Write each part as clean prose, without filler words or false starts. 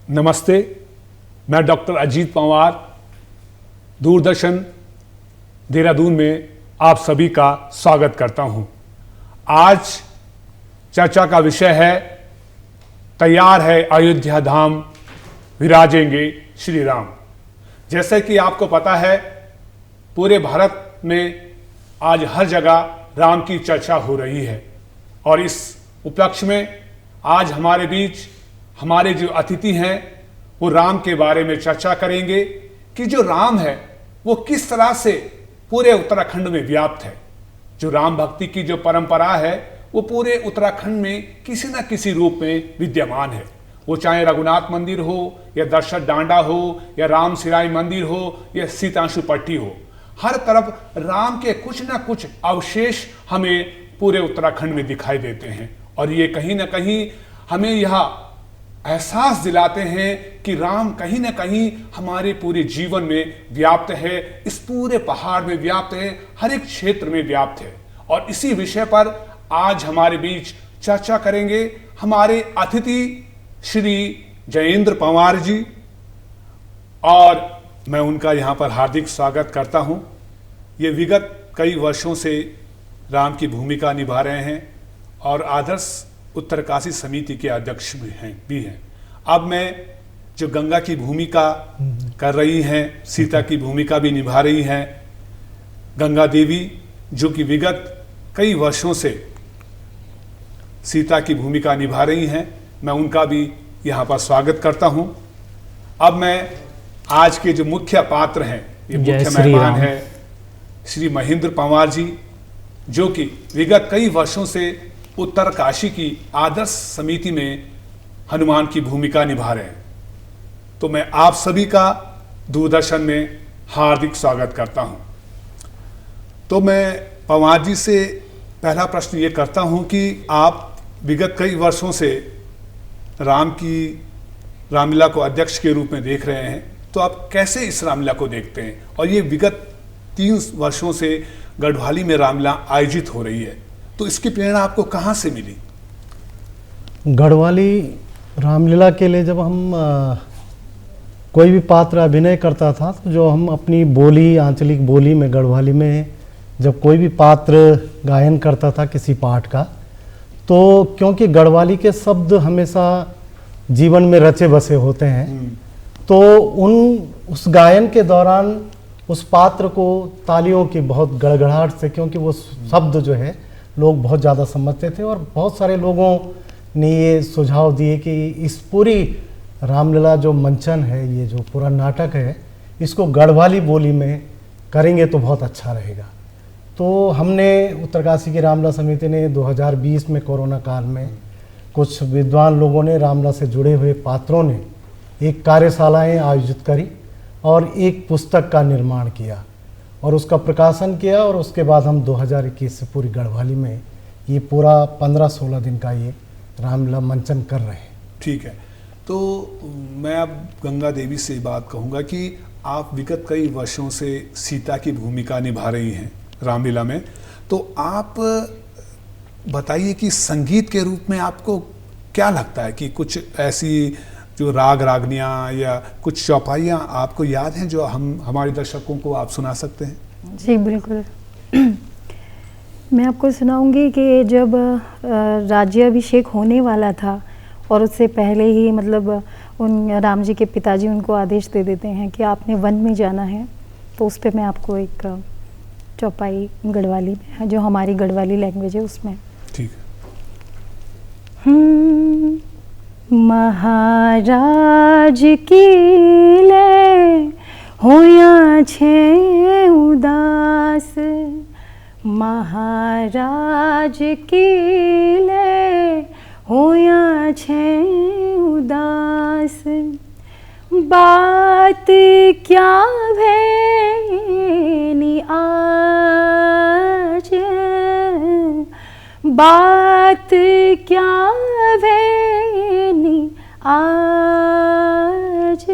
नमस्ते, मैं डॉक्टर अजीत पंवार दूरदर्शन देहरादून में आप सभी का स्वागत करता हूं। आज चर्चा का विषय है तैयार है अयोध्या धाम विराजेंगे श्री राम। जैसे कि आपको पता है पूरे भारत में आज हर जगह राम की चर्चा हो रही है और इस उपलक्ष्य में आज हमारे बीच हमारे जो अतिथि हैं वो राम के बारे में चर्चा करेंगे कि जो राम है वो किस तरह से पूरे उत्तराखंड में व्याप्त है। जो राम भक्ति की जो परंपरा है वो पूरे उत्तराखंड में किसी न किसी रूप में विद्यमान है। वो चाहे रघुनाथ मंदिर हो या दर्शक डांडा हो या राम सिराई मंदिर हो या सीतांशु पट्टी हो, हर तरफ राम के कुछ न कुछ अवशेष हमें पूरे उत्तराखंड में दिखाई देते हैं और ये कहीं ना कहीं हमें यह एहसास दिलाते हैं कि राम कहीं ना कहीं हमारे पूरे जीवन में व्याप्त है, इस पूरे पहाड़ में व्याप्त है, हर एक क्षेत्र में व्याप्त है। और इसी विषय पर आज हमारे बीच चर्चा करेंगे हमारे अतिथि श्री जयेंद्र पंवार जी और मैं उनका यहाँ पर हार्दिक स्वागत करता हूँ। ये विगत कई वर्षों से राम की भूमिका निभा रहे हैं और आदर्श उत्तरकाशी समिति के अध्यक्ष भी हैं। अब मैं जो गंगा की भूमिका कर रही हैं, सीता की भूमिका भी निभा रही हैं, गंगा देवी जो कि विगत कई वर्षों से सीता की भूमिका निभा रही हैं, मैं उनका भी यहाँ पर स्वागत करता हूँ। अब मैं आज के जो मुख्य पात्र हैं, ये मुख्य मेहमान है श्री महेंद्र पंवार जी, जो कि विगत कई वर्षों से उत्तरकाशी की आदर्श समिति में हनुमान की भूमिका निभा रहे हैं। तो मैं आप सभी का दूरदर्शन में हार्दिक स्वागत करता हूं। तो मैं पंवार जी से पहला प्रश्न ये करता हूं कि आप विगत कई वर्षों से रामलीला को अध्यक्ष के रूप में देख रहे हैं, तो आप कैसे इस रामलीला को देखते हैं? और ये विगत 3 वर्षों से गढ़वाली में रामलीला आयोजित हो रही है, तो इसकी प्रेरणा आपको कहाँ से मिली? गढ़वाली रामलीला के लिए जब हम कोई भी पात्र अभिनय करता था तो जो हम अपनी बोली, आंचलिक बोली में गढ़वाली में जब कोई भी पात्र गायन करता था किसी पाठ का, तो क्योंकि गढ़वाली के शब्द हमेशा जीवन में रचे बसे होते हैं, तो उस गायन के दौरान उस पात्र को तालियों की बहुत गड़गड़ाहट से, क्योंकि वो शब्द जो है लोग बहुत ज़्यादा समझते थे और बहुत सारे लोगों ने ये सुझाव दिए कि इस पूरी रामलीला जो मंचन है, ये जो पूरा नाटक है, इसको गढ़वाली बोली में करेंगे तो बहुत अच्छा रहेगा। तो हमने उत्तरकाशी की रामलीला समिति ने 2020 में कोरोना काल में कुछ विद्वान लोगों ने, रामलीला से जुड़े हुए पात्रों ने एक कार्यशालाएँ आयोजित करी और एक पुस्तक का निर्माण किया और उसका प्रकाशन किया और उसके बाद हम 2021 से पूरी गढ़वाली में ये पूरा 15-16 दिन का ये रामलीला मंचन कर रहे हैं। ठीक है, तो मैं अब गंगा देवी से बात कहूँगा कि आप विगत कई वर्षों से सीता की भूमिका निभा रही हैं रामलीला में, तो आप बताइए कि संगीत के रूप में आपको क्या लगता है कि कुछ ऐसी जो राग रागनियाँ या कुछ चौपाइयाँ आपको याद हैं जो हम हमारे दर्शकों को आप सुना सकते हैं? जी बिल्कुल। मैं आपको सुनाऊंगी कि जब राज्याभिषेक होने वाला था और उससे पहले ही मतलब उन राम जी के पिताजी उनको आदेश दे देते हैं कि आपने वन में जाना है, तो उस पर मैं आपको एक चौपाई गढ़वाली में, जो हमारी गढ़वाली लैंग्वेज है, उसमें। ठीक है। महाराज की ले होया छे उदास, महाराज की ले होया छे उदास, बात क्या भेनी आज, बात क्या भेनी आज,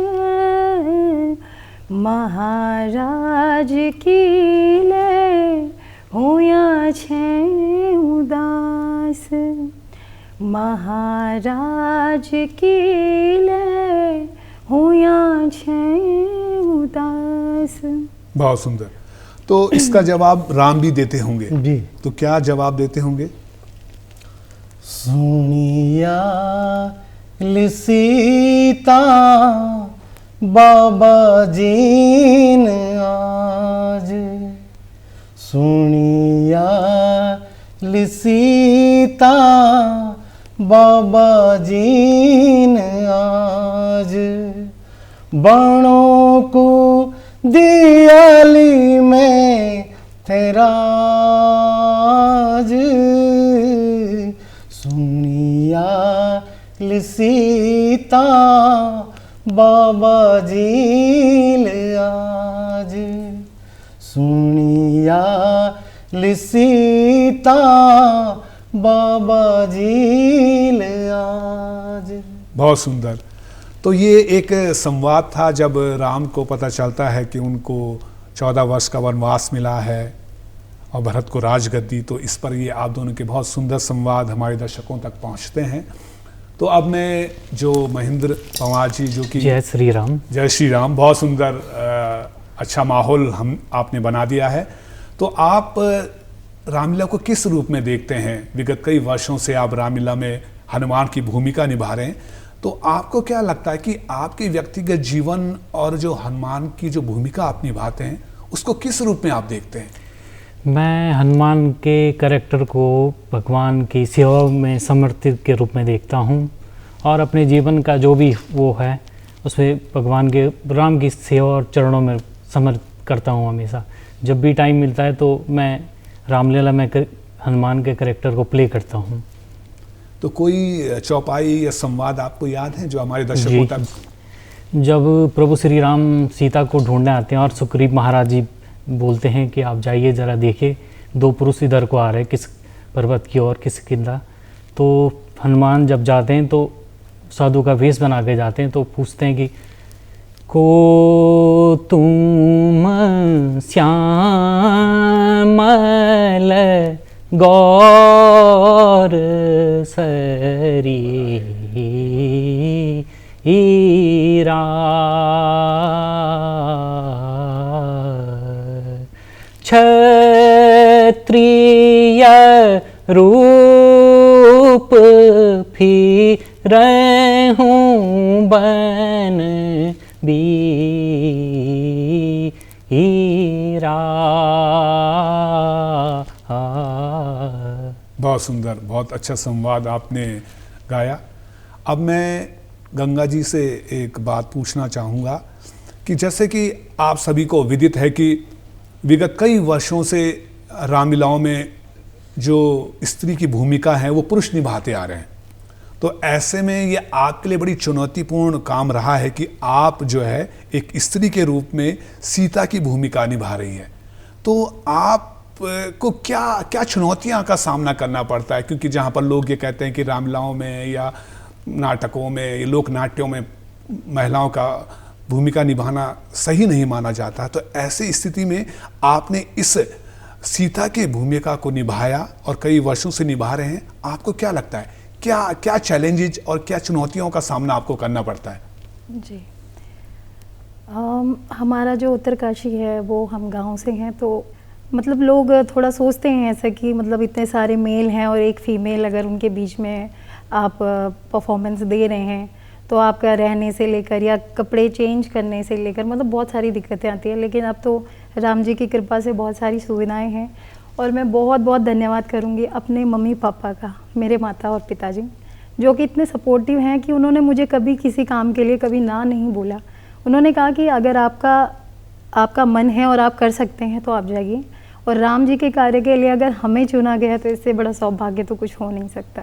महाराज की ले होया छे उदास। महाराज की ले हुया छे उदास। बहुत सुंदर। तो इसका जवाब राम भी देते होंगे, जी। तो क्या जवाब देते होंगे? सुनिया ली सीता बाबा जीन आज, सुनिया ली सीता बाबा जीन आज, बाणों को दियाली में तेरा आज, सुनिया ली सीता बाबा जील आज, सुनिया ली सीता बाबा जील आज। बहुत सुंदर। तो ये एक संवाद था जब राम को पता चलता है कि उनको 14 वर्ष का वनवास मिला है और भरत को राजगद्दी, तो इस पर ये आप दोनों के बहुत सुंदर संवाद हमारे दर्शकों तक पहुंचते हैं। तो अब मैं जो महेंद्र पंवार जी, जो कि जय श्री राम। जय श्री राम, बहुत सुंदर अच्छा माहौल आपने बना दिया है। तो आप रामलीला को किस रूप में देखते हैं? विगत कई वर्षों से आप रामलीला में हनुमान की भूमिका निभा रहे हैं, तो आपको क्या लगता है कि आपके व्यक्तिगत जीवन और जो हनुमान की जो भूमिका आप निभाते हैं उसको किस रूप में आप देखते हैं? मैं हनुमान के कैरेक्टर को भगवान की सेवा में समर्पित के रूप में देखता हूँ और अपने जीवन का जो भी वो है उसमें भगवान के राम की सेवा और चरणों में समर्पित करता हूँ हमेशा। जब भी टाइम मिलता है तो मैं रामलीला में हनुमान के कैरेक्टर को प्ले करता हूँ। तो कोई चौपाई या संवाद आपको याद है जो हमारे दर्शकों तक? जब प्रभु श्री राम सीता को ढूंढने आते हैं और सुग्रीव महाराज जी बोलते हैं कि आप जाइए ज़रा देखिए, 2 पुरुष इधर को आ रहे हैं, किस पर्वत की ओर किस किला। तो हनुमान जब जाते हैं तो साधु का वेश बना के जाते हैं, तो पूछते हैं कि को तुम श्यामल गौर सरी हीरा, क्षत्रिय रूप फिरहूं बन बीरा। बहुत सुंदर, बहुत अच्छा संवाद आपने गाया। अब मैं गंगा जी से एक बात पूछना चाहूँगा कि जैसे कि आप सभी को विदित है कि विगत कई वर्षों से रामलीलाओं में जो स्त्री की भूमिका है वो पुरुष निभाते आ रहे हैं, तो ऐसे में ये आपके लिए बड़ी चुनौतीपूर्ण काम रहा है कि आप जो है एक स्त्री के रूप में सीता की भूमिका निभा रही है। तो आप को क्या क्या चुनौतियां का सामना करना पड़ता है? क्योंकि जहाँ पर लोग ये कहते हैं कि रामलीलाओं में या नाटकों में, लोक नाट्यों में महिलाओं का भूमिका निभाना सही नहीं माना जाता, तो ऐसी स्थिति में आपने इस सीता की भूमिका को निभाया और कई वर्षों से निभा रहे हैं। आपको क्या लगता है, क्या क्या चैलेंजेस और क्या चुनौतियों का सामना आपको करना पड़ता है? जी, हमारा जो उत्तरकाशी है वो हम गांव से हैं, तो मतलब लोग थोड़ा सोचते हैं ऐसा कि मतलब इतने सारे मेल हैं और एक फीमेल अगर उनके बीच में आप परफॉर्मेंस दे रहे हैं तो आपका रहने से लेकर या कपड़े चेंज करने से लेकर मतलब बहुत सारी दिक्कतें आती हैं। लेकिन अब तो राम जी की कृपा से बहुत सारी सुविधाएं हैं और मैं बहुत बहुत धन्यवाद करूंगी अपने मम्मी पापा का, मेरे माता और पिताजी, जो कि इतने सपोर्टिव हैं कि उन्होंने मुझे कभी किसी काम के लिए कभी ना नहीं बोला। उन्होंने कहा कि अगर आपका मन है और आप कर सकते हैं तो आप जाइए, और राम जी के कार्य के लिए अगर हमें चुना गया तो इससे बड़ा सौभाग्य तो कुछ हो नहीं सकता।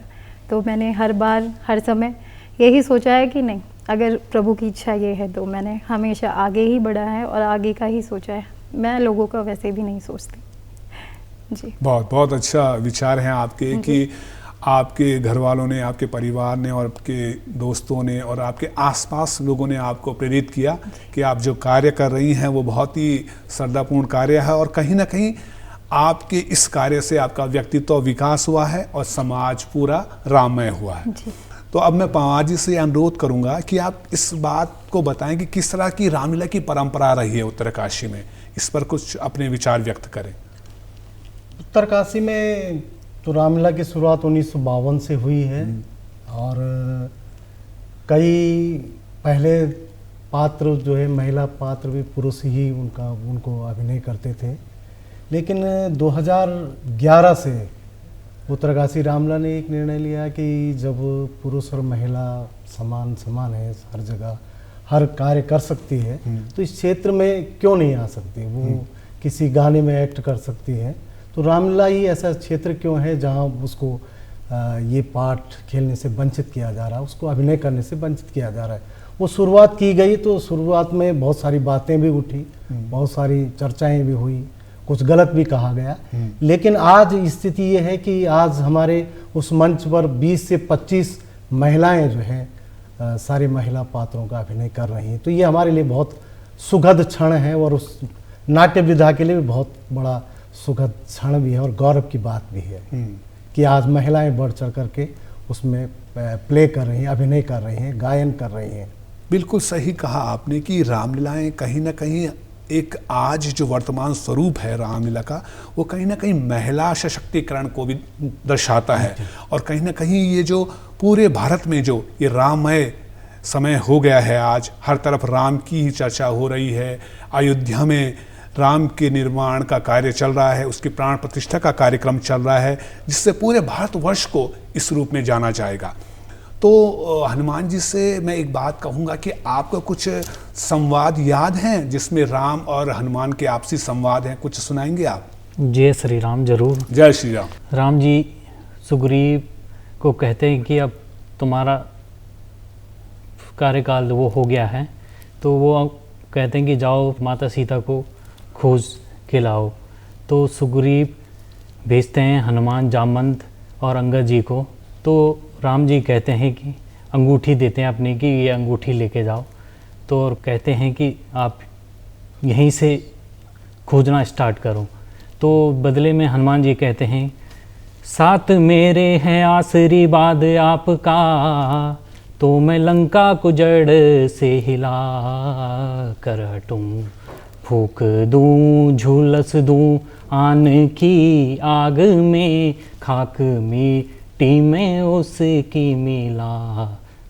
तो मैंने हर बार हर समय यही सोचा है कि नहीं, अगर प्रभु की इच्छा ये है तो मैंने हमेशा आगे ही बढ़ा है और आगे का ही सोचा है। मैं लोगों का वैसे भी नहीं सोचती। जी, बहुत बहुत अच्छा विचार हैं आपके कि आपके घर वालों ने, आपके परिवार ने और आपके दोस्तों ने और आपके आसपास लोगों ने आपको प्रेरित किया कि आप जो कार्य कर रही हैं वो बहुत ही श्रद्धापूर्ण कार्य है और कहीं ना कहीं आपके इस कार्य से आपका व्यक्तित्व विकास हुआ है और समाज पूरा राममय हुआ है। जी। तो अब मैं पंवार जी से अनुरोध करूंगा कि आप इस बात को बताएं कि किस तरह की रामलीला की परंपरा रही है उत्तरकाशी में, इस पर कुछ अपने विचार व्यक्त करें। उत्तरकाशी में तो रामलीला की शुरुआत 1952 से हुई है और कई पहले पात्र जो है महिला पात्र भी पुरुष ही उनको अभिनय करते थे, लेकिन 2011 से उत्तरकाशी रामलीला ने एक निर्णय लिया कि जब पुरुष और महिला समान है, हर जगह हर कार्य कर सकती है, तो इस क्षेत्र में क्यों नहीं आ सकती, वो किसी गाने में एक्ट कर सकती है। तो रामलीला ही ऐसा क्षेत्र क्यों है जहाँ उसको ये पाठ खेलने से वंचित किया जा रहा है, उसको अभिनय करने से वंचित किया जा रहा है। वो शुरुआत की गई तो शुरुआत में बहुत सारी बातें भी उठी, बहुत सारी चर्चाएं भी हुई, कुछ गलत भी कहा गया, लेकिन आज स्थिति ये है कि आज हमारे उस मंच पर 20 से 25 महिलाएं जो हैं सारे महिला पात्रों का अभिनय कर रही हैं। तो ये हमारे लिए बहुत सुखद क्षण है और उस नाट्य विधा के लिए भी बहुत बड़ा सुखद क्षण भी है और गौरव की बात भी है कि आज महिलाएं बढ़ चढ़ करके उसमें प्ले कर रही हैं, अभिनय कर रही हैं, गायन कर रही हैं। बिल्कुल सही कहा आपने कि रामलीलाएं कहीं ना कहीं एक आज जो वर्तमान स्वरूप है रामलीला का, वो कहीं ना कहीं महिला सशक्तिकरण को भी दर्शाता है। और कहीं ना कहीं ये जो पूरे भारत में जो ये राममय समय हो गया है, आज हर तरफ राम की ही चर्चा हो रही है। अयोध्या में राम के निर्माण का कार्य चल रहा है, उसकी प्राण प्रतिष्ठा का कार्यक्रम चल रहा है, जिससे पूरे भारतवर्ष को इस रूप में जाना जाएगा। तो हनुमान जी से मैं एक बात कहूँगा कि आपको कुछ संवाद याद हैं जिसमें राम और हनुमान के आपसी संवाद हैं, कुछ सुनाएंगे आप? जय श्री राम। जरूर। जय श्री राम। राम जी सुग्रीव को कहते हैं कि अब तुम्हारा कार्यकाल वो हो गया है, तो वो कहते हैं कि जाओ माता सीता को खोज के लाओ। तो सुग्रीव भेजते हैं हनुमान, जामवंत और अंगद जी को। तो राम जी कहते हैं कि अंगूठी देते हैं अपनी कि ये अंगूठी लेके जाओ। तो और कहते हैं कि आप यहीं से खोजना स्टार्ट करो। तो बदले में हनुमान जी कहते हैं, साथ मेरे हैं आशीर्वाद आपका, तो मैं लंका को जड़ से हिला कर हटूं, फूक दूं, झुलस दूं आन की आग में, खाक मिट्टी में उसकी मिला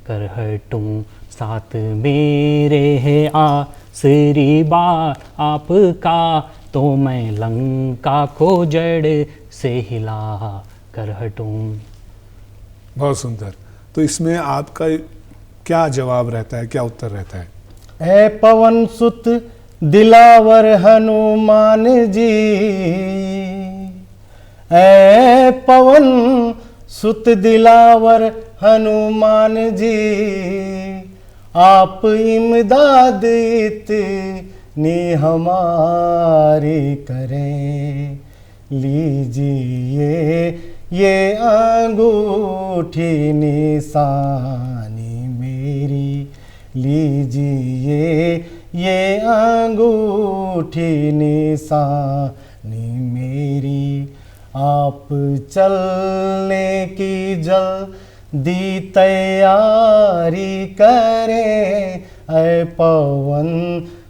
कर हटूं, साथ मेरे है आशीर्वाद आपका, तो मैं लंका को जड़ से हिला कर हटूं। बहुत सुंदर। तो इसमें आपका क्या जवाब रहता है, क्या उत्तर रहता है? ऐ पवन सुत दिलावर हनुमान जी, ऐ पवन सुत दिलावर हनुमान जी, आप इमदाद इतनी हमारी करें, लीजिए ये अंगूठी निशानी मेरी, लीजिए ये अंगूठी निशानी मेरी, आप चलने की जल्दी तैयारी करें, ऐ पवन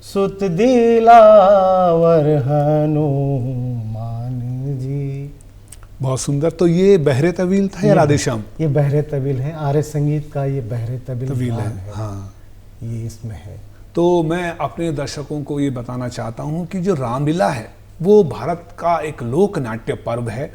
सुत दिलावर हनुमान जी। बहुत सुंदर। तो ये बहरे तवील था या राधेश्याम? ये बहरे तवील है, आर्य संगीत का ये बहरे तवील है। है। हाँ, ये इसमें है। तो मैं अपने दर्शकों को ये बताना चाहता हूँ कि जो रामलीला है वो भारत का एक लोक नाट्य पर्व है,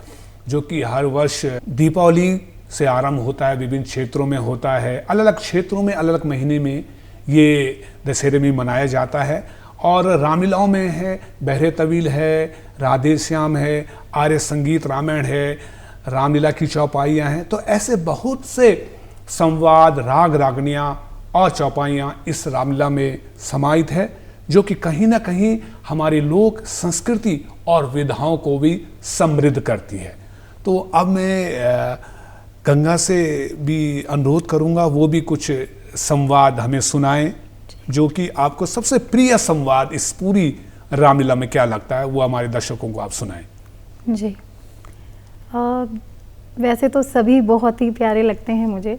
जो कि हर वर्ष दीपावली से आरंभ होता है, विभिन्न क्षेत्रों में होता है, अलग अलग क्षेत्रों में अलग अलग महीने में ये दशहरे में मनाया जाता है। और रामलीलाओं में है बहरे तवील है, राधेश्याम है, आर्य संगीत रामायण है, रामलीला की चौपाइयाँ हैं। तो ऐसे बहुत से संवाद, राग रागनियाँ और चौपाइयाँ इस रामलीला में समाहित है, जो कि कहीं ना कहीं हमारी लोक संस्कृति और विधाओं को भी समृद्ध करती है। तो अब मैं गंगा से भी अनुरोध करूँगा, वो भी कुछ संवाद हमें सुनाएं, जो कि आपको सबसे प्रिय संवाद इस पूरी रामलीला में क्या लगता है, वो हमारे दर्शकों को आप सुनाएं। जी। वैसे तो सभी बहुत ही प्यारे लगते हैं मुझे,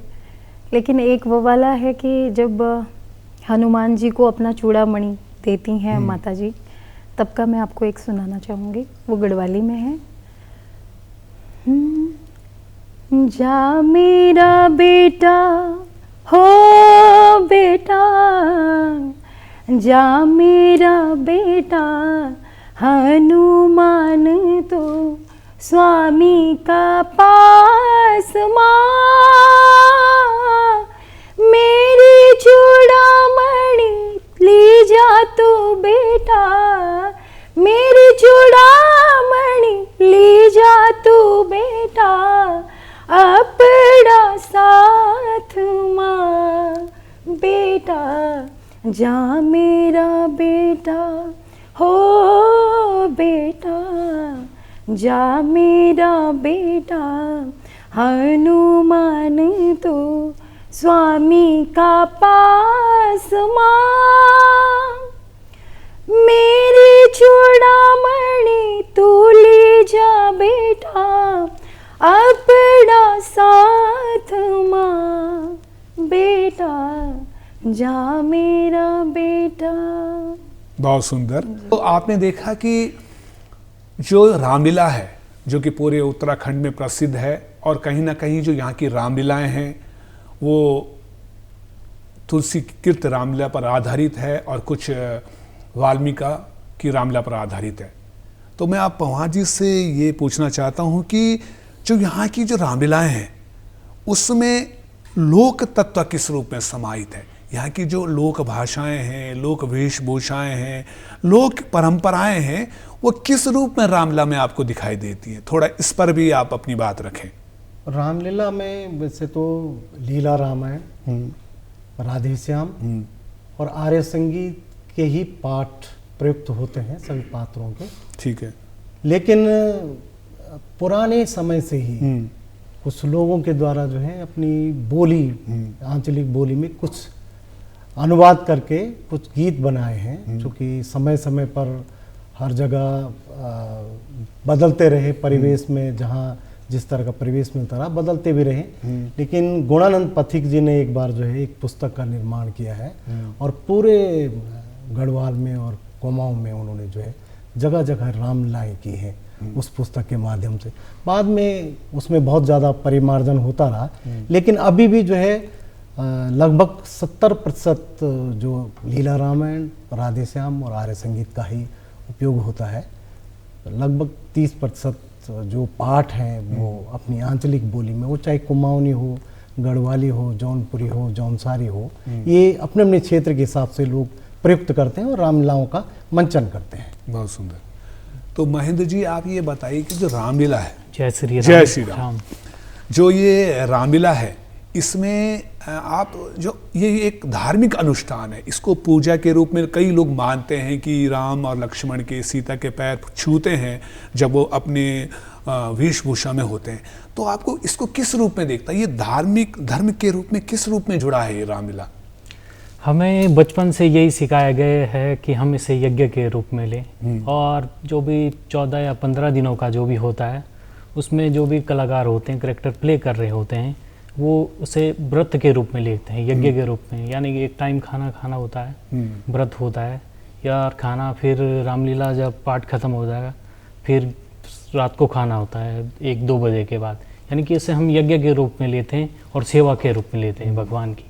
लेकिन एक वो वाला है कि जब हनुमान जी को अपना चूड़ामणि देती हैं माता जी, तब का मैं आपको एक सुनाना चाहूँगी। वो गढ़वाली में है। जा मेरा बेटा हो बेटा, जा मेरा बेटा, हनुमान तो स्वामी का पास माँ, मेरी चूड़ामणि ले जा तो बेटा, मेरी चूड़ामणि ले जा तो बेटा, अपना साथ माँ बेटा, जा मेरा बेटा हो बेटा, जा मेरा बेटा, हनुमान तो स्वामी का पास माँ, मेरी चूड़ामणि तू ले जा बेटा, अपना साथ माँ बेटा, जा मेरा बेटा। बहुत सुंदर। तो आपने देखा कि जो रामलीला है, जो कि पूरे उत्तराखंड में प्रसिद्ध है, और कहीं ना कहीं जो यहाँ की रामलीलाएं हैं वो तुलसी कीर्त रामलीला पर आधारित है और कुछ वाल्मीकि की रामलीला पर आधारित है। तो मैं आप पवार जी से ये पूछना चाहता हूँ कि जो यहाँ की जो रामलीलाएं हैं उसमें लोक तत्व किस रूप में समाहित है? यहाँ की जो लोक भाषाएं हैं, लोक वेशभूषाएं हैं, लोक परंपराएं हैं, वो किस रूप में रामलीला में आपको दिखाई देती हैं? थोड़ा इस पर भी आप अपनी बात रखें। रामलीला में वैसे तो लीला रामायण, राधे श्याम और आर्य संगीत के ही पाठ प्रयुक्त होते हैं सभी पात्रों के। ठीक है। लेकिन पुराने समय से ही कुछ लोगों के द्वारा जो है अपनी बोली, आंचलिक बोली में कुछ अनुवाद करके कुछ गीत बनाए हैं, जो कि समय समय पर हर जगह बदलते रहे, परिवेश में जहाँ जिस तरह का परिवेश मिलता रहा बदलते भी रहे। लेकिन गुणानंद पथिक जी ने एक बार जो है एक पुस्तक का निर्माण किया है और पूरे गढ़वाल में और कुमाऊं में उन्होंने जो है जगह जगह रामलीलाएं की हैं उस पुस्तक के माध्यम से। बाद में उसमें बहुत ज़्यादा परिमार्जन होता रहा, लेकिन अभी भी जो है लगभग 70% जो लीला रामायण, राधे श्याम और आर्य संगीत का ही उपयोग होता है। लगभग 30% जो पाठ हैं वो अपनी आंचलिक बोली में, वो चाहे कुमाऊनी हो, गढ़वाली हो, जौनपुरी हो, जौनसारी हो, ये अपने अपने क्षेत्र के हिसाब से लोग प्रयुक्त करते हैं और रामलीलाओं का मंचन करते हैं। बहुत सुंदर। तो महेंद्र जी आप ये बताइए कि जो रामलीला है, जय श्री जय श्री राम, जो ये रामलीला है इसमें आप जो ये एक धार्मिक अनुष्ठान है, इसको पूजा के रूप में कई लोग मानते हैं कि राम और लक्ष्मण के सीता के पैर छूते हैं जब वो अपने वेशभूषा में होते हैं। तो आपको इसको किस रूप में देखता है? ये धार्मिक धर्म के रूप में किस रूप में जुड़ा है ये रामलीला? हमें बचपन से यही सिखाया गया है कि हम इसे यज्ञ के रूप में लें, और जो भी 14 या 15 दिनों का जो भी होता है उसमें जो भी कलाकार होते हैं, कैरेक्टर प्ले कर रहे होते हैं, वो उसे व्रत के रूप में लेते हैं, यज्ञ के रूप में। यानी कि एक टाइम खाना खाना होता है, व्रत होता है, या खाना, फिर रामलीला जब पाठ खत्म हो जाएगा फिर रात को खाना होता है 1-2 बजे के बाद। यानी कि इसे हम यज्ञ के रूप में लेते हैं और सेवा के रूप में लेते हैं भगवान की।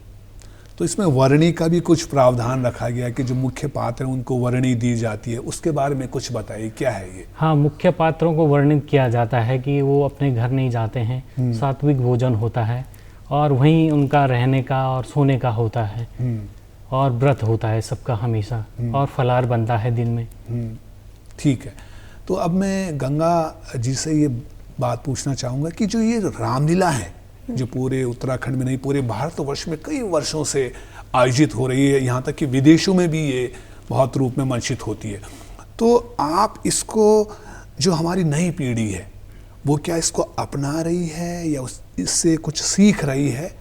तो इसमें वर्णी का भी कुछ प्रावधान रखा गया कि जो मुख्य पात्र हैं उनको वर्णी दी जाती है, उसके बारे में कुछ बताइए, क्या है ये? हाँ, मुख्य पात्रों को वर्णित किया जाता है कि वो अपने घर नहीं जाते हैं, सात्विक भोजन होता है और वहीं उनका रहने का और सोने का होता है, और व्रत होता है सबका हमेशा, और फलाहार बनता है दिन में। ठीक है। तो अब मैं गंगा जी से ये बात पूछना चाहूँगा कि जो ये रामलीला है जो पूरे उत्तराखंड में नहीं पूरे भारतवर्ष में कई वर्षों से आयोजित हो रही है, यहाँ तक कि विदेशों में भी ये बहुत रूप में मंचित होती है, तो आप इसको, जो हमारी नई पीढ़ी है वो क्या इसको अपना रही है या इससे कुछ सीख रही है?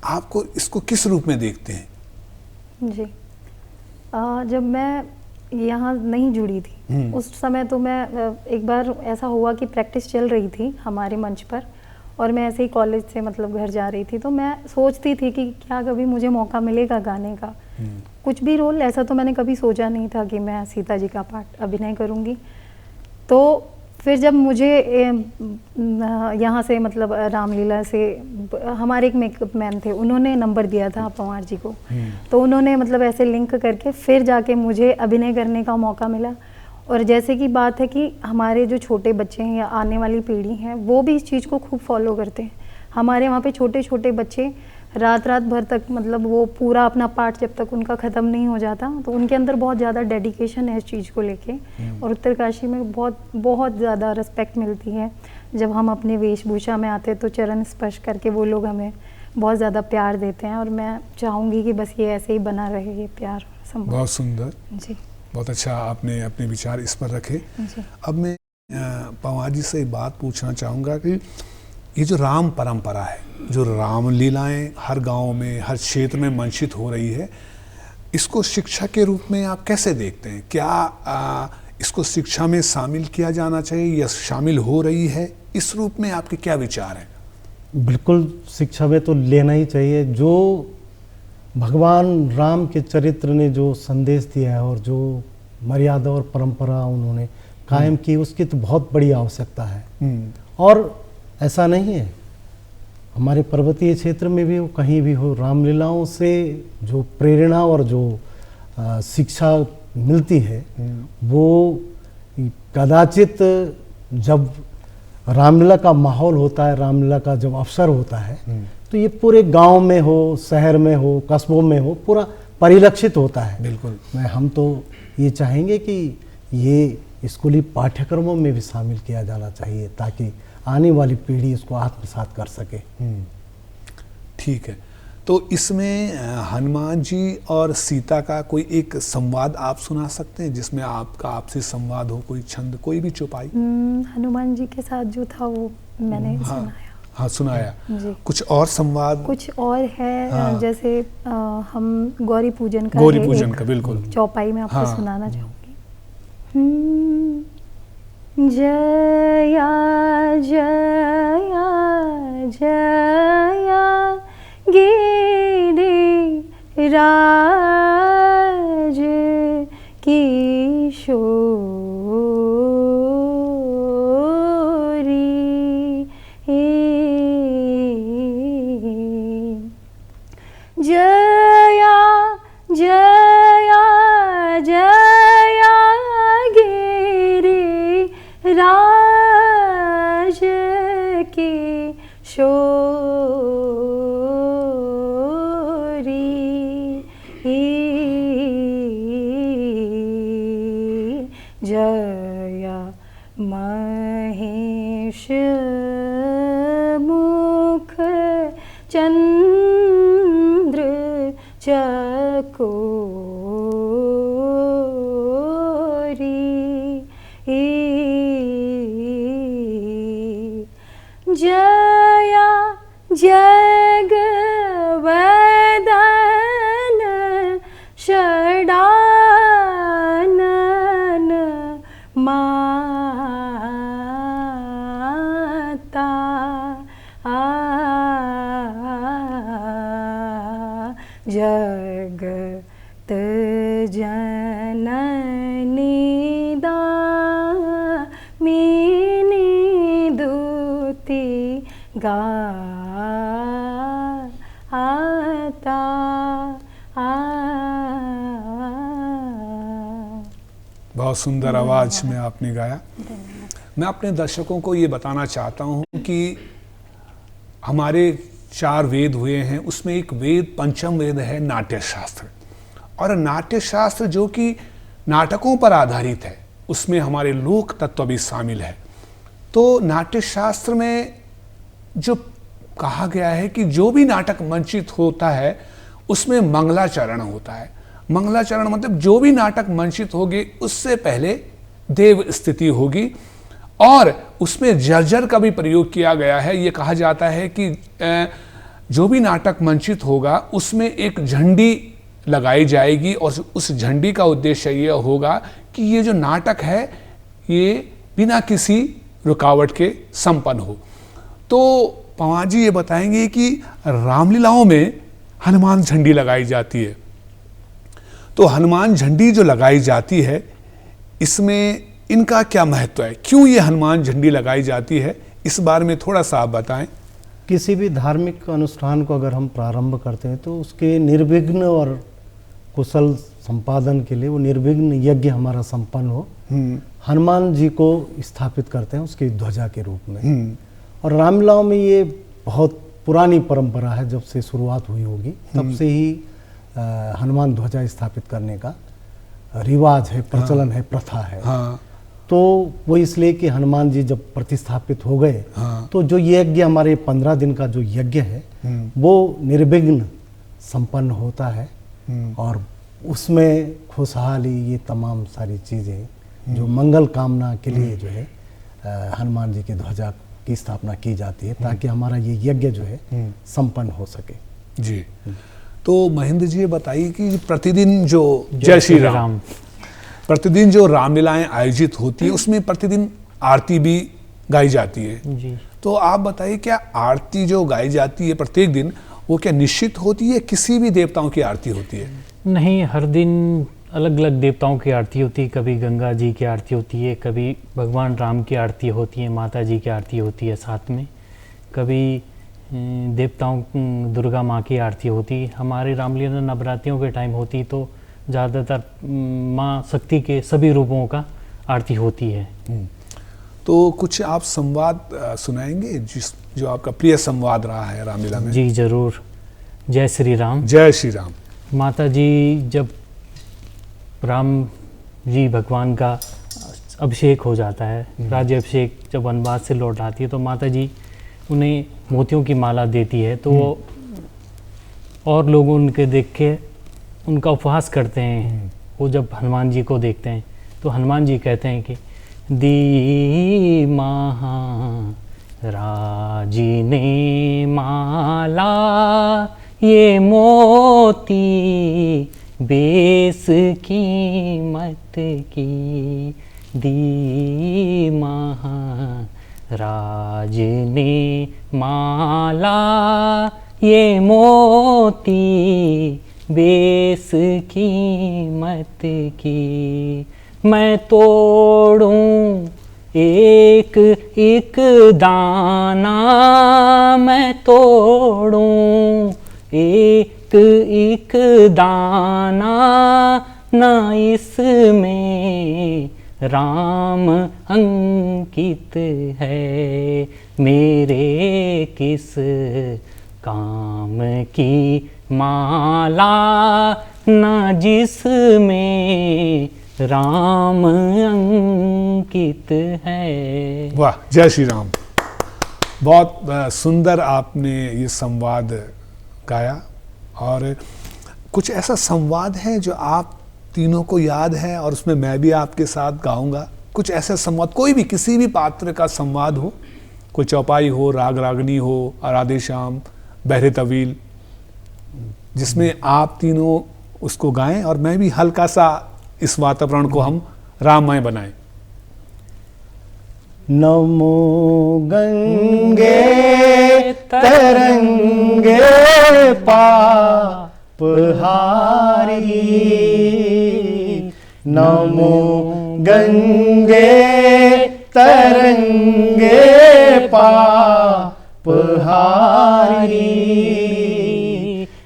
आपको इसको किस रूप में देखते हैं? जी, जब मैं यहाँ नहीं जुड़ी थी। उस समय तो मैं एक बार ऐसा हुआ कि प्रैक्टिस चल रही थी हमारे मंच पर, और मैं ऐसे ही कॉलेज से मतलब घर जा रही थी, तो मैं सोचती थी कि क्या कभी मुझे मौका मिलेगा गाने का। कुछ भी रोल ऐसा तो मैंने कभी सोचा नहीं था कि मैं सीता जी का पार्ट अभिनय करूँगी। तो फिर जब मुझे यहाँ से मतलब रामलीला से हमारे एक मेकअप मैन थे, उन्होंने नंबर दिया था पंवार जी को, तो उन्होंने मतलब ऐसे लिंक करके फिर जाके मुझे अभिनय करने का मौका मिला। और जैसे कि बात है कि हमारे जो छोटे बच्चे हैं या आने वाली पीढ़ी है, वो भी इस चीज़ को खूब फॉलो करते हैं। हमारे वहाँ पे छोटे छोटे बच्चे रात रात भर तक मतलब वो पूरा अपना पार्ट जब तक उनका ख़त्म नहीं हो जाता, तो उनके अंदर बहुत ज़्यादा डेडिकेशन है इस चीज़ को लेके। और उत्तरकाशी में बहुत बहुत ज़्यादा रिस्पेक्ट मिलती है। जब हम अपने वेशभूषा में आते हैं तो चरण स्पर्श करके वो लोग हमें बहुत ज़्यादा प्यार देते हैं, और मैं चाहूँगी कि बस ये ऐसे ही बना रहे, ये प्यार संभव। बहुत सुंदर जी, बहुत अच्छा आपने अपने विचार इस पर रखे। जी। अब मैं पंवार जी से बात पूछना चाहूँगा कि ये जो राम परंपरा है, जो रामलीलाएं हर गांव में हर क्षेत्र में मंचित हो रही है, इसको शिक्षा के रूप में आप कैसे देखते हैं? क्या इसको शिक्षा में शामिल किया जाना चाहिए या शामिल हो रही है? इस रूप में आपके क्या विचार हैं? बिल्कुल शिक्षा में तो लेना ही चाहिए। जो भगवान राम के चरित्र ने जो संदेश दिया है और जो मर्यादा और परंपरा उन्होंने कायम की, उसकी तो बहुत बड़ी आवश्यकता है। और ऐसा नहीं है, हमारे पर्वतीय क्षेत्र में भी हो, कहीं भी हो, रामलीलाओं से जो प्रेरणा और जो शिक्षा मिलती है, वो कदाचित जब रामलीला का माहौल होता है, रामलीला का जब अवसर होता है, तो ये पूरे गांव में हो, शहर में हो, कस्बों में हो, पूरा परिलक्षित होता है। बिल्कुल। हम तो ये चाहेंगे कि ये स्कूली पाठ्यक्रमों में भी शामिल किया जाना चाहिए, ताकि आने वाली पीढ़ी इसको आत्मसात कर सके। ठीक है, तो इसमें हनुमान जी और सीता का कोई एक संवाद आप सुना सकते हैं, जिसमें आपका आपसे संवाद हो, कोई छंद, कोई भी चौपाई? हनुमान जी के साथ जो था वो मैंने सुनाया। हाँ, सुनाया। जी। कुछ और संवाद? कुछ और है। हाँ। जैसे हम गौरी पूजन का गौरी है पूजन एक का, बिल्कुल। चौपाई में आपको हाँ। सुनाना चाहूँगी। जया जया जया गिरिराज किशोरी, जया जया जया गिरिराज किशोरी, जया महेश मुख चंद्र चकोरी, जया जगवदन षडानन माता, जगत जननी दामिनी दूती गाता। बहुत सुंदर आवाज में आपने गाया। मैं अपने दर्शकों को ये बताना चाहता हूँ कि हमारे 4 वेद हुए हैं, उसमें एक वेद, पंचम वेद है नाट्य शास्त्र। और नाट्य शास्त्र जो कि नाटकों पर आधारित है, उसमें हमारे लोक तत्व भी शामिल है। तो नाट्य शास्त्र में जो कहा गया है कि जो भी नाटक मंचित होता है उसमें मंगलाचरण होता है। मंगलाचरण मतलब जो भी नाटक मंचित होगी उससे पहले देव स्थिति होगी, और उसमें जर्जर का भी प्रयोग किया गया है। ये कहा जाता है कि जो भी नाटक मंचित होगा उसमें एक झंडी लगाई जाएगी और उस झंडी का उद्देश्य ये होगा कि ये जो नाटक है ये बिना किसी रुकावट के संपन्न हो। तो पंवार जी ये बताएंगे कि रामलीलाओं में हनुमान झंडी लगाई जाती है, तो हनुमान झंडी जो लगाई जाती है इसमें इनका क्या महत्व है, क्यों ये हनुमान झंडी लगाई जाती है, इस बारे में थोड़ा सा आप बताएं। किसी भी धार्मिक अनुष्ठान को अगर हम प्रारंभ करते हैं तो उसके निर्विघ्न और कुशल संपादन के लिए वो निर्विघ्न यज्ञ हमारा संपन्न हो, हनुमान जी को स्थापित करते हैं उसकी ध्वजा के रूप में। और रामलीलाओं में ये बहुत पुरानी परंपरा है, जब से शुरुआत हुई होगी तब से ही हनुमान ध्वजा स्थापित करने का रिवाज है, प्रचलन है, प्रथा है। तो वो इसलिए कि हनुमान जी जब प्रतिस्थापित हो गए तो जो यज्ञ हमारे 15 दिन का जो यज्ञ है वो निर्विघ्न संपन्न होता है और उसमें खुशहाली, ये तमाम सारी चीज़ें जो मंगल कामना के लिए जो है हनुमान जी की ध्वजा की स्थापना की जाती है, ताकि हमारा ये यज्ञ जो है संपन्न हो सके। जी, तो महेंद्र जी ये बताइए कि प्रतिदिन जो जय श्री राम, प्रतिदिन जो रामलीलाएं आयोजित होती है उसमें प्रतिदिन आरती भी गाई जाती है जी। तो आप बताइए क्या आरती जो गाई जाती है प्रत्येक दिन वो क्या निश्चित होती है, किसी भी देवताओं की आरती होती है? नहीं, हर दिन अलग अलग देवताओं की आरती होती है। कभी गंगा जी की आरती होती है, कभी भगवान राम की आरती होती है, माता जी की आरती होती है साथ में, कभी देवताओं दुर्गा माँ की आरती होती है। हमारे रामलीला नवरात्रियों के टाइम होती तो ज़्यादातर माँ शक्ति के सभी रूपों का आरती होती है। तो कुछ आप संवाद सुनाएंगे जो आपका प्रिय संवाद रहा है रामलीला में? जी ज़रूर। जय श्री राम। जय श्री राम। माता जी जब राम जी भगवान का अभिषेक हो जाता है, राज्य अभिषेक जब वनवास से लौट आती है तो माता जी उन्हें मोतियों की माला देती है। तो और लोग उनके देख के उनका उपवास करते हैं। वो जब हनुमान जी को देखते हैं तो हनुमान जी कहते हैं कि दी महाराजी ने माला ये मोती बेस कीमत की, दी महाराज ने माला ये मोती बेस कीमत की, मैं तोड़ूं एक एक दाना, मैं तोड़ूं एक एक दाना, ना इसमें राम अंकित है, मेरे किस काम की माला, ना जिसमें राम अंकित है। वाह, जय श्री राम। बहुत सुंदर आपने ये संवाद गाया। और कुछ ऐसा संवाद है जो आप तीनों को याद है और उसमें मैं भी आपके साथ गाऊंगा? कुछ ऐसा संवाद, कोई भी किसी भी पात्र का संवाद हो, कोई चौपाई हो, राग रागनी हो, राधे श्याम, बहरे तवील, जिसमें आप तीनों उसको गाएं और मैं भी हल्का सा इस वातावरण को हम राममय बनाएं। नमो गंगे तरंगे पापहारी, नमो गंगे तरंगे पापहारी,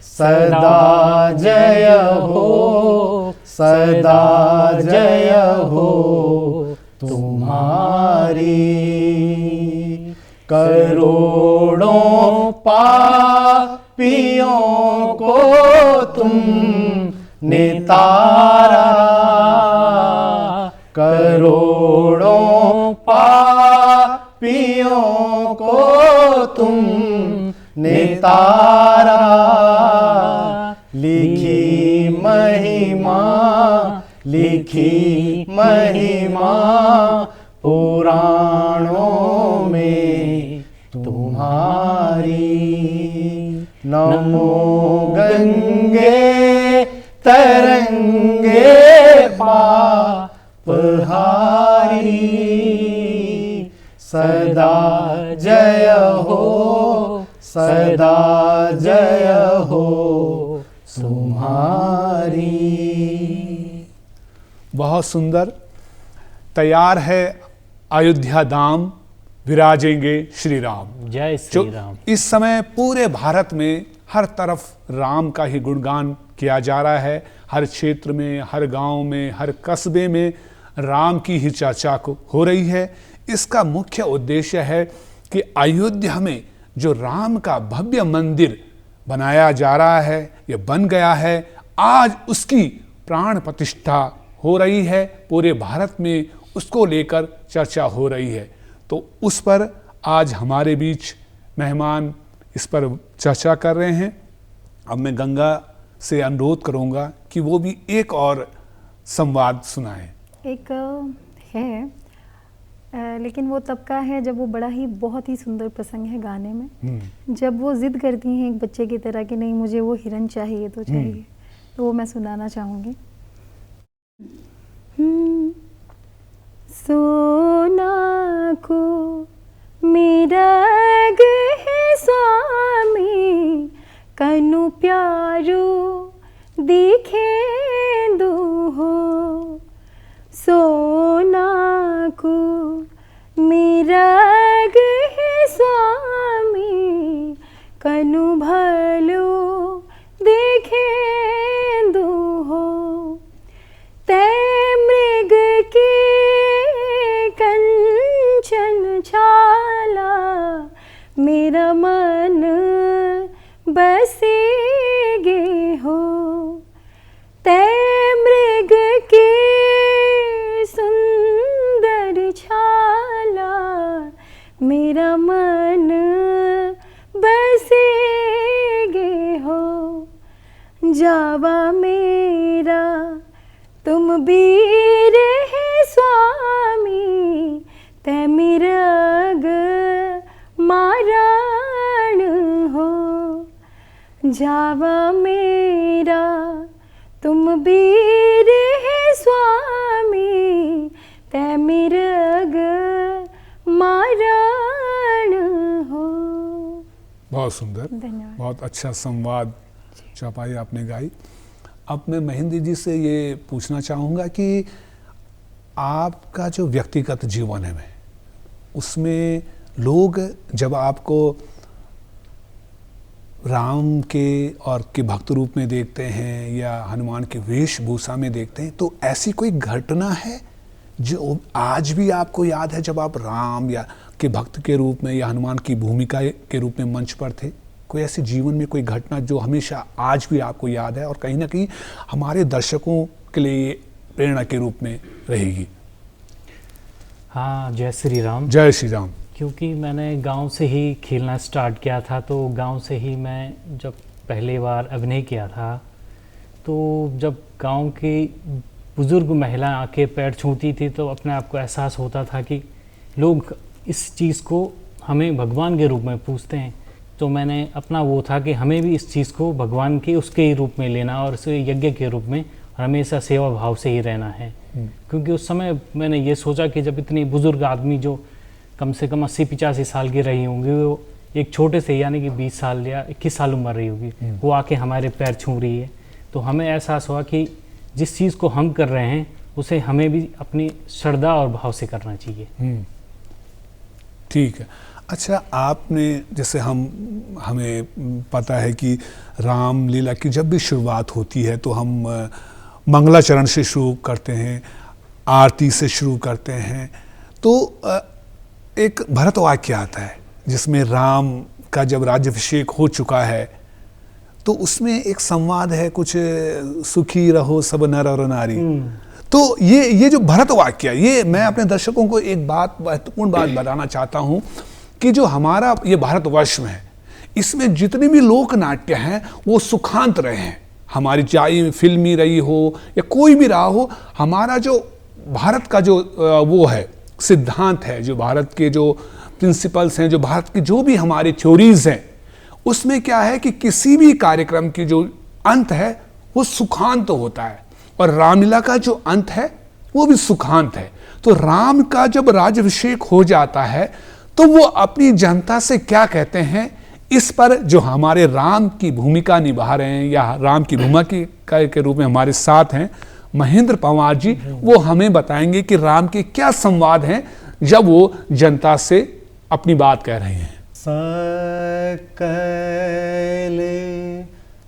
सदा जय हो, सदा जय हो तुम्हारी, करोड़ों पापियों को तुम ने तारा, करोड़ों पापियों को तुम ने तारा, लिखी महिमा, लिखी महिमा पुराणों में तुम्हारी, नमो गंगे तरंगे पापहारी, सदा जय हो, सदा जय हो तुम्हारी। बहुत सुंदर। तैयार है अयोध्या धाम, विराजेंगे श्री राम। जय जो श्री राम। इस समय पूरे भारत में हर तरफ राम का ही गुणगान किया जा रहा है। हर क्षेत्र में, हर गांव में, हर कस्बे में राम की ही चर्चा हो रही है। इसका मुख्य उद्देश्य है कि अयोध्या में जो राम का भव्य मंदिर बनाया जा रहा है, ये बन गया है, आज उसकी प्राण प्रतिष्ठा हो रही है। पूरे भारत में उसको लेकर चर्चा हो रही है। तो उस पर आज हमारे बीच मेहमान इस पर चर्चा कर रहे हैं। अब मैं गंगा से अनुरोध करूंगा कि वो भी एक और संवाद सुनाएं। एक है लेकिन वो तब का है जब वो बड़ा ही बहुत ही सुंदर प्रसंग है गाने में। जब वो जिद करती हैं एक बच्चे की तरह कि नहीं मुझे वो हिरन चाहिए तो चाहिए, तो वो मैं सुनाना चाहूँगी। सोना को मेरा है स्वामी, कनु प्यारो दिखे दो हो। सोना को मेरा है स्वामी, कनु भलो देखे दो हो। तै मृग के कंचन छाला, मेरा मन बसेगे हो। तै मृग के सुंदर छाला, मेरा मन बसेगे हो। जावा मेरा तुम वीर है स्वामी, तै मिरग मारण हो। जावा मेरा तुम वीर है स्वामी, तै मिरग मारण हो। बहुत सुंदर, धन्यवाद। बहुत अच्छा संवाद चौपाई आपने गाई। अब मैं महेंद्र जी से ये पूछना चाहूँगा कि आपका जो व्यक्तिगत जीवन है उसमें लोग जब आपको राम के और के भक्त रूप में देखते हैं या हनुमान की वेशभूषा में देखते हैं, तो ऐसी कोई घटना है जो आज भी आपको याद है जब आप राम या के भक्त के रूप में या हनुमान की भूमिका के रूप में मंच पर थे? कोई ऐसी जीवन में कोई घटना जो हमेशा आज भी आपको याद है और कहीं ना कहीं हमारे दर्शकों के लिए प्रेरणा के रूप में रहेगी? हाँ, जय श्री राम। जय श्री राम। क्योंकि मैंने गांव से ही खेलना स्टार्ट किया था, तो गांव से ही मैं जब पहली बार अभिनय किया था, तो जब गांव की बुज़ुर्ग महिला आके पैर छूती थी तो अपने आप को एहसास होता था कि लोग इस चीज़ को हमें भगवान के रूप में पूछते हैं। तो मैंने अपना वो था कि हमें भी इस चीज़ को भगवान के उसके ही रूप में लेना और इसे यज्ञ के रूप में हमेशा सेवा भाव से ही रहना है। क्योंकि उस समय मैंने ये सोचा कि जब इतनी बुज़ुर्ग आदमी जो कम से कम 80-85 साल की रही होंगी, वो एक छोटे से यानी कि 20 साल या 21 साल उम्र रही होगी, वो आके हमारे पैर छू रही है, तो हमें एहसास हुआ कि जिस चीज़ को हम कर रहे हैं उसे हमें भी अपनी श्रद्धा और भाव से करना चाहिए। ठीक है। अच्छा, आपने जैसे हमें पता है कि रामलीला की जब भी शुरुआत होती है तो हम मंगलाचरण से शुरू करते हैं, आरती से शुरू करते हैं, तो एक भरत वाक्य आता है जिसमें राम का जब राज्याभिषेक हो चुका है तो उसमें एक संवाद है, कुछ सुखी रहो सब नर और नारी। तो ये जो भरत वाक्य, ये मैं अपने दर्शकों को एक बात, महत्वपूर्ण बात बताना चाहता हूँ कि जो हमारा ये भारतवर्ष में है, इसमें जितने भी लोक नाट्य हैं वो सुखांत रहे हैं। हमारी चाहे फिल्मी रही हो या कोई भी रहा हो, हमारा जो भारत का जो वो है सिद्धांत है, जो भारत के जो प्रिंसिपल्स हैं, जो भारत की जो भी हमारी थ्योरीज हैं, उसमें क्या है कि किसी भी कार्यक्रम की जो अंत है वो सुखांत होता है, और रामलीला का जो अंत है वो भी सुखांत है। तो राम का जब राज्याभिषेक हो जाता है तो वो अपनी जनता से क्या कहते हैं, इस पर जो हमारे राम की भूमिका निभा रहे हैं या राम की भूमिका के रूप में हमारे साथ हैं महेंद्र पंवार जी, वो हमें बताएंगे कि राम के क्या संवाद हैं जब वो जनता से अपनी बात कह रहे हैं। सकल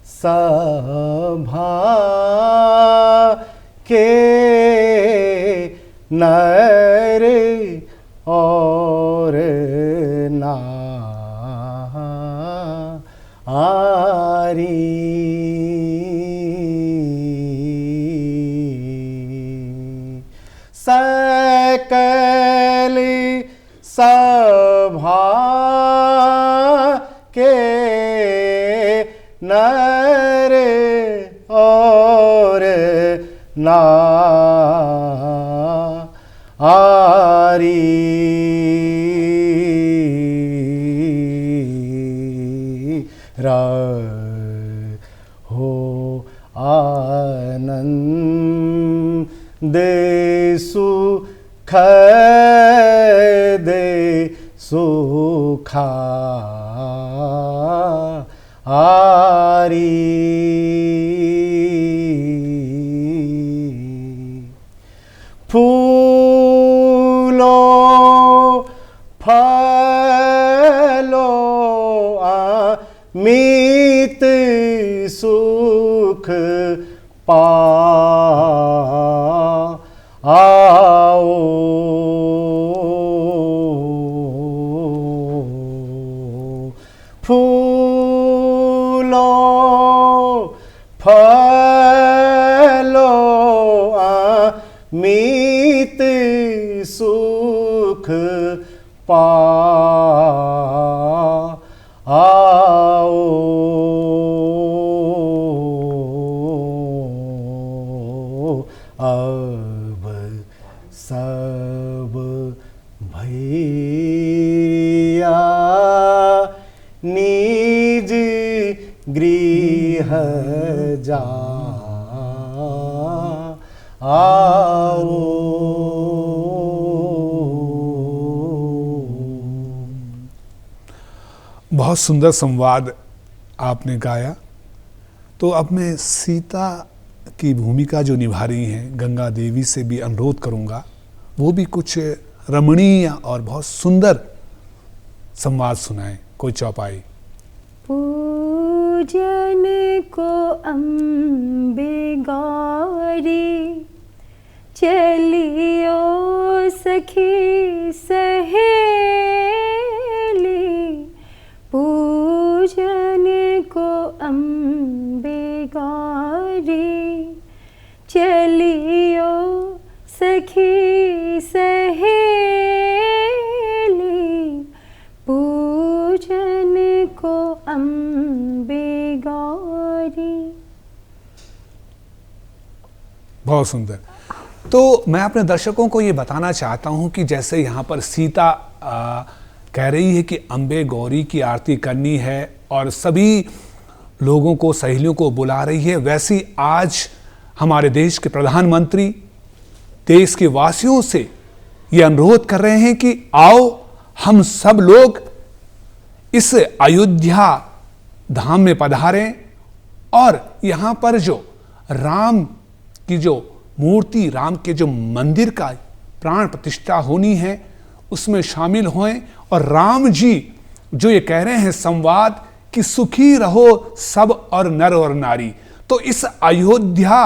सभा के नर और नारी, सकल सभा के नर और नारी, रहो आनंद सुख दे सुखा आरी, फूलो फलो अमित सुख आओ, फूलो फलो अमित सुख आओ, अब सब भैया निज गृह जा आओ। बहुत सुंदर संवाद आपने गाया। तो अब मैं सीता की भूमिका जो निभा रही हैं गंगा देवी से भी अनुरोध करूंगा, वो भी कुछ रमणीय और बहुत सुंदर संवाद सुनाएं, कोई चौपाई। पूजन को अम्बे गौरी, चलियो सखी सहेली, पूजन को अम्बे गौरी, चलियो सखी सहेली, पूजन को अम्बे गौरी। बहुत सुंदर। तो मैं अपने दर्शकों को ये बताना चाहता हूं कि जैसे यहाँ पर सीता कह रही है कि अम्बे गौरी की आरती करनी है और सभी लोगों को, सहेलियों को बुला रही है, वैसी आज हमारे देश के प्रधानमंत्री देश के वासियों से ये अनुरोध कर रहे हैं कि आओ हम सब लोग इस अयोध्या धाम में पधारें और यहाँ पर जो राम की जो मूर्ति, राम के जो मंदिर का प्राण प्रतिष्ठा होनी है उसमें शामिल होएं। और राम जी जो ये कह रहे हैं संवाद कि सुखी रहो सब और नर और नारी, तो इस अयोध्या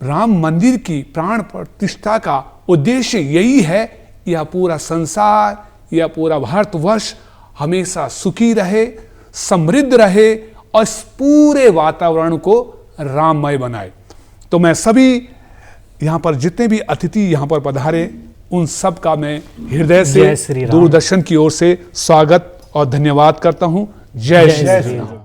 राम मंदिर की प्राण प्रतिष्ठा का उद्देश्य यही है, यह पूरा संसार, यह पूरा भारतवर्ष हमेशा सुखी रहे, समृद्ध रहे और इस पूरे वातावरण को राममय बनाए। तो मैं सभी यहाँ पर जितने भी अतिथि यहाँ पर पधारे उन सब का मैं हृदय से दूरदर्शन की ओर से स्वागत और धन्यवाद करता हूँ। जय श्री राम।